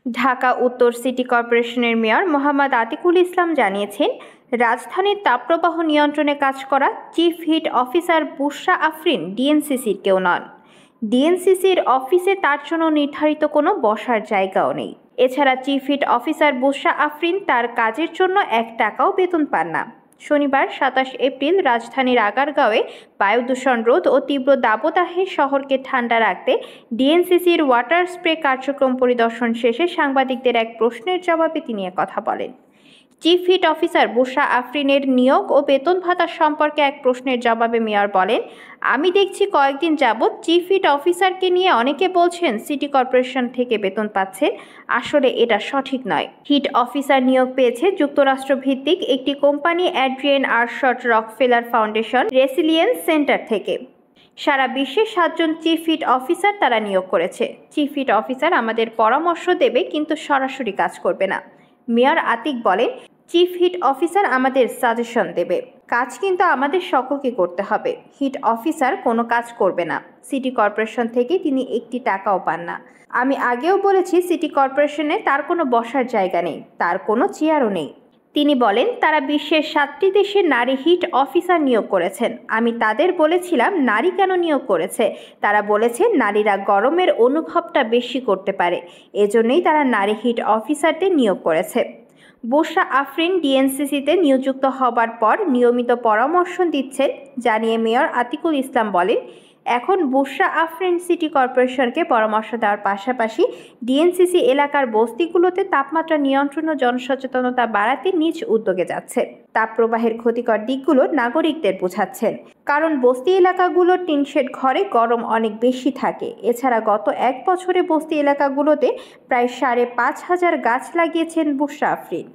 ঢাকা উত্তর সিটি কর্পোরেশনের মেয়র মোহাম্মদ আতিকুল ইসলাম জানিয়েছেন, রাজধানীর তাপপ্রবাহ নিয়ন্ত্রণে কাজ করা চিফ হিট অফিসার বুশরা আফরিন ডিএনসিসির কেউ নন। ডিএনসিসির অফিসে তার জন্য নির্ধারিত কোনো বসার জায়গাও নেই। এছাড়া চিফ হিট অফিসার বুশরা আফরিন তার কাজের জন্য 1 টাকাও বেতন পান না। শনিবার 27 এপ্রিল রাজধানীর আগারগাঁওয়ে বায়ু দূষণ রোধ ও তীব্র দাবদাহে শহরকে ঠান্ডা রাখতে ডিএনসিসির ওয়াটার স্প্রে কার্যক্রম পরিদর্শন শেষে সাংবাদিকদের এক প্রশ্নের জবাবে তিনি কথা বলেন। চিফ হিট অফিসার বুশরা আফরিনের নিয়োগ ও বেতন ভাতা সম্পর্কে এক প্রশ্নের জবাবে মেয়র বলেন, আমি দেখছি কয়েকদিন যাবৎ চিফ হিট অফিসারকে নিয়ে অনেকে বলছেন সিটি কর্পোরেশন থেকে বেতন পাচ্ছেন। আসলে এটা সঠিক নয়। হিট অফিসার নিয়োগ পেয়েছে যুক্তরাষ্ট্র ভিত্তিক একটি company Adrienne আরশট Rockefeller foundation resilience centre থেকে। সারা বিশ্বে 7 জন চিফ হিট অফিসার তারা নিয়োগ করেছে। চিফ হিট অফিসার আমাদের পরামর্শ দেবে, কিন্তু সরাসরি কাজ করবে না। মেয়র আতিক বলেন, চিফ হিট অফিসার আমাদের সাজেশন দেবে, কাজ কিন্তু আমাদের সকলকে করতে হবে। হিট অফিসার কোনো কাজ করবে না। সিটি কর্পোরেশন থেকে তিনি 1 টাকাও পান না। আমি আগেও বলেছি, সিটি কর্পোরেশনে তার কোনো বসার জায়গা নেই, তার কোনো চেয়ারও নেই। তিনি বলেন, তারা বিশ্বের 7টি দেশে নারী হিট অফিসার নিয়োগ করেছেন। আমি তাদের বলেছিলাম নারী কেন নিয়োগ করেছে। তারা বলেছে নারীরা গরমের অনুভবটা বেশি করতে পারে, এজন্যই তারা নারী হিট অফিসারদের নিয়োগ করেছে। বুশরা আফরিন ডিএনসিসিতে নিযুক্ত হবার পর নিয়মিত পরামর্শ দিচ্ছেন জানিয়ে মেয়র আতিকুল ইসলাম বলেন, এখন বুশরা আফরিন সিটি কর্পোরেশনকে পরামর্শ দেওয়ার পাশাপাশি ডিএনসিসি এলাকার বস্তিগুলোতে তাপমাত্রা নিয়ন্ত্রণ ও জনসচেতনতা বাড়াতে নিজ উদ্যোগে যাচ্ছে। তাপপ্রবাহের ক্ষতিকর দিকগুলো নাগরিকদের বোঝাচ্ছেন, কারণ বস্তি এলাকাগুলোর টিনশেড ঘরে গরম অনেক বেশি থাকে। এছাড়া গত 1 বছরে বস্তি এলাকাগুলোতে প্রায় 5,500 গাছ লাগিয়েছেন বুশরা আফরিন।